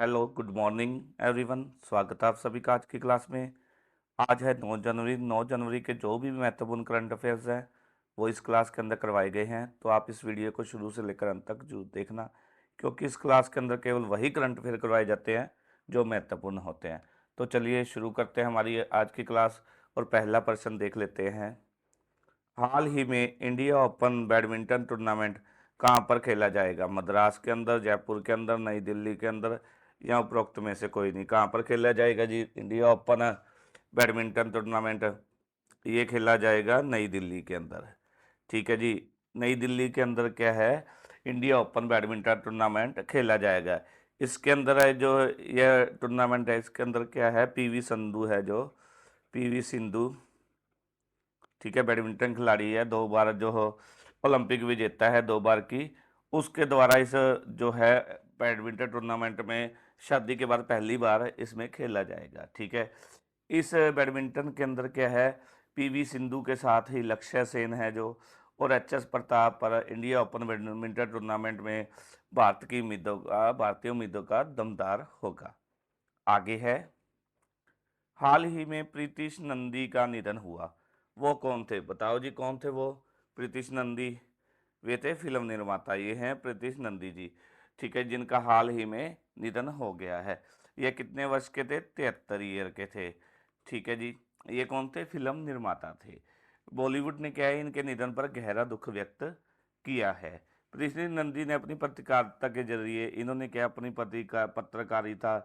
Hello, good morning everyone. स्वागत है आप सभी का आज की क्लास में। आज है 9 जनवरी। 9 जनवरी के जो भी महत्वपूर्ण करंट अफेयर्स हैं वो इस क्लास के अंदर करवाए गए हैं, तो आप इस वीडियो को शुरू से लेकर अंत तक जरूर देखना, क्योंकि इस क्लास के अंदर केवल वही करंट अफेयर करवाए जाते हैं जो महत्वपूर्ण होते हैं। तो चलिए शुरू करते हैं हमारी आज की क्लास और पहला प्रश्न देख लेते हैं। हाल ही में इंडिया ओपन बैडमिंटन टूर्नामेंट कहाँ पर खेला जाएगा? मद्रास के अंदर, जयपुर के अंदर, नई दिल्ली के अंदर या उपरोक्त में से कोई नहीं। कहाँ पर खेला जाएगा जी इंडिया ओपन बैडमिंटन टूर्नामेंट? ये खेला जाएगा नई दिल्ली के अंदर। ठीक है जी। नई दिल्ली के अंदर क्या है, इंडिया ओपन बैडमिंटन टूर्नामेंट खेला जाएगा। इसके अंदर है जो यह टूर्नामेंट है, इसके अंदर क्या है, पीवी संधू है, जो पीवी सिंधु, ठीक है, बैडमिंटन खिलाड़ी है, 2 बार जो हो ओलंपिक विजेता है, 2 बार की। उसके द्वारा इस जो है बैडमिंटन टूर्नामेंट में शादी के बाद पहली बार इसमें खेला जाएगा। ठीक है। इस बैडमिंटन के अंदर क्या है, पीवी सिंधु के साथ ही लक्ष्य सेन है जो, और एचएस प्रताप पर इंडिया ओपन बैडमिंटन टूर्नामेंट में भारतीय उम्मीदों का दमदार होगा। आगे है, हाल ही में प्रीतिश नंदी का निधन हुआ। वो कौन थे? बताओ जी, कौन थे वो? प्रीतिश नंदी, वे थे फिल्म निर्माता। ये हैं प्रीतिश नंदी जी। ठीक है, जिनका हाल ही में निधन हो गया है। ये कितने वर्ष के थे? 73 ईयर के थे। ठीक है जी। ये कौन थे? फिल्म निर्माता थे। बॉलीवुड ने क्या है, इनके निधन पर गहरा दुख व्यक्त किया है। प्रीतिश नंदी ने अपनी पत्रकारिता के जरिए, इन्होंने क्या, अपनी पत्रकारिता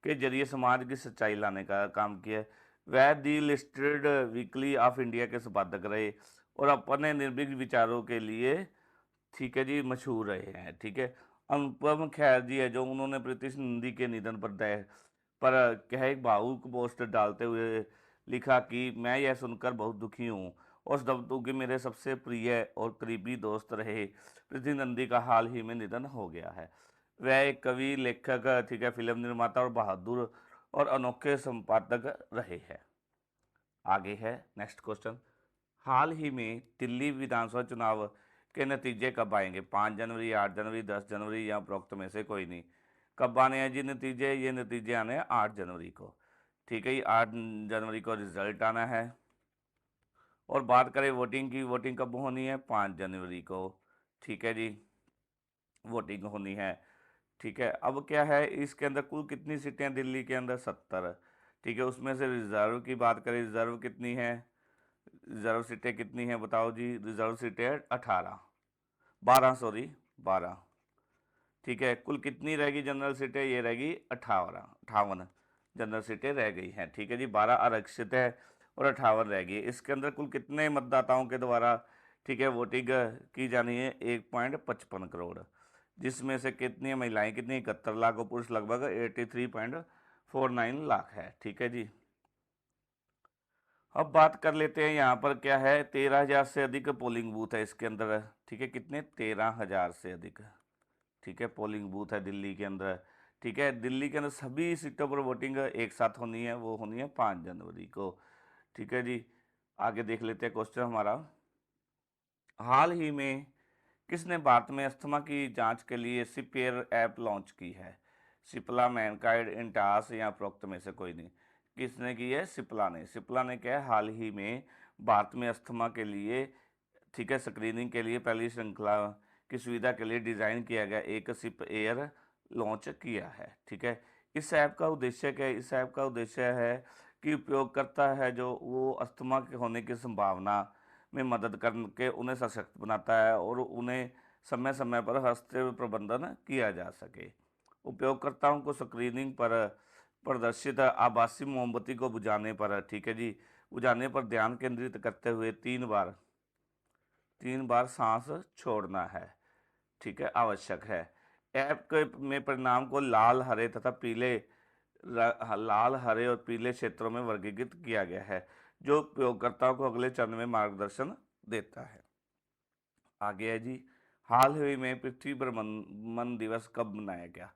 के जरिए समाज की सच्चाई लाने का काम किया। वह दी लिस्टेड वीकली ऑफ इंडिया के संपादक रहे और अपने निर्भीक विचारों के लिए, ठीक है जी, मशहूर रहे हैं। ठीक है। अनुपम खेर जी है जो, उन्होंने प्रीतिश नंदी के निधन पर क्या है, एक भावुक पोस्ट डालते हुए लिखा कि मैं यह सुनकर बहुत दुखी हूँ। उस दबतू के मेरे सबसे प्रिय और करीबी दोस्त रहे पृथ्वी नंदी का हाल ही में निधन हो गया है। वह एक कवि, लेखक, ठीक है, फिल्म निर्माता और बहादुर और अनोखे संपादक रहे हैं। आगे है नेक्स्ट क्वेश्चन। हाल ही में दिल्ली विधानसभा चुनाव के नतीजे कब आएंगे? 5 जनवरी, 8 जनवरी, 10 जनवरी या उपरोक्त में से कोई नहीं। कब आने हैं जी नतीजे? ये नतीजे आने हैं 8 जनवरी को। ठीक है, ये 8 जनवरी को रिजल्ट आना है। और बात करें वोटिंग की, वोटिंग कब होनी है? 5 जनवरी को। ठीक है जी, वोटिंग होनी है। ठीक है। अब क्या है, इसके अंदर कुल कितनी सीटें हैं दिल्ली के अंदर? 70। ठीक है, उसमें से रिजर्व की बात करें, रिजर्व कितनी है? रिजर्व सीटें कितनी हैं बताओ जी? रिजर्व सीटें 18, 12, सॉरी 12। ठीक है, कुल कितनी रहेगी जनरल सीटें? ये रहेगी 58 जनरल सीटें रह गई हैं। ठीक है जी, 12 आरक्षित है और 58 रह गई। इसके अंदर कुल कितने मतदाताओं के द्वारा, ठीक है, वोटिंग की जानी है? 1.55 करोड़, जिसमें से कितनी महिलाएं, कितनी? 71 लाख, और पुरुष लगभग 83.49 लाख है। ठीक है जी। अब बात कर लेते हैं, यहाँ पर क्या है, 13,000 से अधिक पोलिंग बूथ है इसके अंदर। ठीक है, कितने? 13,000 से अधिक, ठीक है, पोलिंग बूथ है दिल्ली के अंदर। ठीक है, दिल्ली के अंदर सभी सीटों पर वोटिंग एक साथ होनी है, वो होनी है 5 जनवरी को। ठीक है जी। आगे देख लेते हैं क्वेश्चन हमारा। हाल ही में किसने भारत में अस्थमा की जांच के लिए सिपेयर ऐप लॉन्च की है? सिप्ला, मैनकाइंड, इंटास या उपरोक्त में से कोई नहीं। किसने की है? सिप्ला ने। सिप्ला ने क्या है, हाल ही में भारत में अस्थमा के लिए, ठीक है, स्क्रीनिंग के लिए पहली श्रृंखला की सुविधा के लिए डिज़ाइन किया गया एक सिप एयर लॉन्च किया है। ठीक है। इस ऐप का उद्देश्य क्या है? इस ऐप का उद्देश्य है कि उपयोगकर्ता है जो, वो अस्थमा के होने की संभावना में मदद करके उन्हें सशक्त बनाता है और उन्हें समय समय पर हस्ते प्रबंधन किया जा सके। उपयोगकर्ताओं को स्क्रीनिंग पर प्रदर्शित आभासी मोमबत्ती को बुझाने पर, ठीक है जी, बुझाने पर ध्यान केंद्रित करते हुए 3 बार सांस छोड़ना है, ठीक है, आवश्यक है। ऐप के में परिणाम को लाल, हरे और पीले क्षेत्रों में वर्गीकृत किया गया है, जो उपयोगकर्ताओं को अगले चरण में मार्गदर्शन देता है। आगे है जी, हाल ही में पृथ्वी भ्रमण दिवस कब मनाया गया?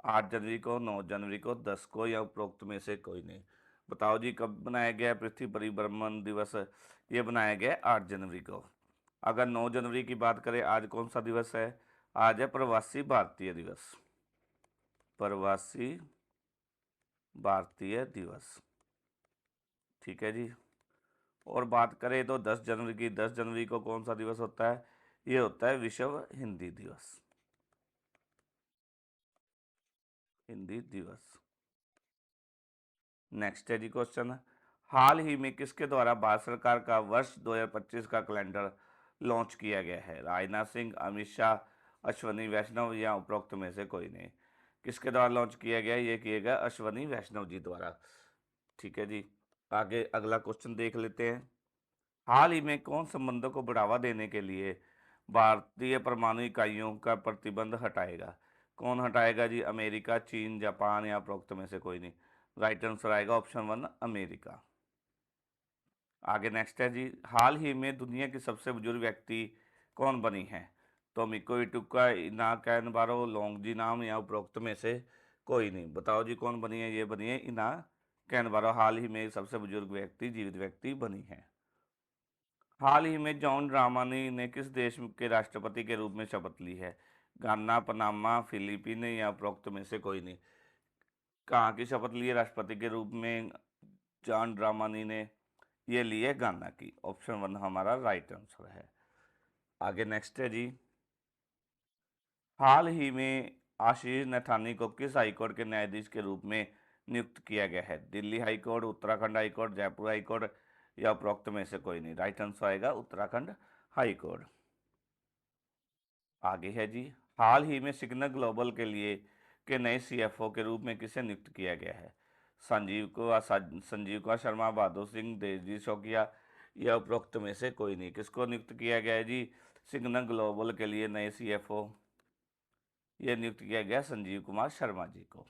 8 जनवरी को, 9 जनवरी को, 10 को या उपरोक्त में से कोई नहीं। बताओ जी, कब बनाया गया पृथ्वी परिभ्रमण दिवस? ये बनाया गया 8 जनवरी को। अगर 9 जनवरी की बात करें, आज कौन सा दिवस है? आज है प्रवासी भारतीय दिवस। प्रवासी भारतीय दिवस। ठीक है जी। और बात करें तो 10 जनवरी की, 10 जनवरी को कौन सा दिवस होता है? ये होता है विश्व हिंदी दिवस। हिंदी दिवस। नेक्स्ट है जी क्वेश्चन, हाल ही में किसके द्वारा भारत सरकार का वर्ष 2025 का कैलेंडर लॉन्च किया गया है? राजनाथ सिंह, अमित शाह, अश्वनी वैष्णव या उपरोक्त में से कोई नहीं। किसके द्वारा लॉन्च किया गया? ये किया गया अश्वनी वैष्णव जी द्वारा। ठीक है जी। आगे अगला क्वेश्चन देख लेते हैं, हाल ही में कौन संबंधों को बढ़ावा देने के लिए भारतीय परमाणु इकाइयों का प्रतिबंध हटाएगा? कौन हटाएगा जी? अमेरिका, चीन, जापान या उपरोक्त में से कोई नहीं। राइट आंसर आएगा ऑप्शन 1 अमेरिका। आगे नेक्स्ट है जी, हाल ही में दुनिया की सबसे बुजुर्ग व्यक्ति कौन बनी है? तोमिको इटुका, इना कैनबारो, लोंगजी नाम या उपरोक्त में से कोई नहीं। बताओ जी कौन बनी है? ये बनी है इना कैनबारो, हाल ही में सबसे बुजुर्ग व्यक्ति, जीवित व्यक्ति बनी है। हाल ही में जॉन ड्रामानी ने किस देश के राष्ट्रपति के रूप में शपथ ली है? घाना, पनामा, फिलीपीन या उपरोक्त में से कोई नहीं। कहाँ की शपथ ली है राष्ट्रपति के रूप में जॉन ड्रामानी ने? ये ली है घाना की। ऑप्शन 1 हमारा राइट आंसर है। आगे नेक्स्ट है जी, हाल ही में आशीष नैथानी को किस हाईकोर्ट के न्यायाधीश के रूप में नियुक्त किया गया है? Delhi high court, Uttarakhand high court, Jaipur high court या उपरोक्त में से कोई नहीं। राइट आंसर आएगा उत्तराखंड हाईकोर्ट। आगे है जी, हाल ही में सिग्नल ग्लोबल के लिए के नए सीएफओ के रूप में किसे नियुक्त किया गया है? संजीव कुमार शर्मा, बहादुर सिंह, देवजी शोकिया या उपरोक्त में से कोई नहीं। किसको नियुक्त किया गया है जी? सिग्नल ग्लोबल के लिए नए सीएफओ ये नियुक्त किया गया संजीव कुमार शर्मा जी को।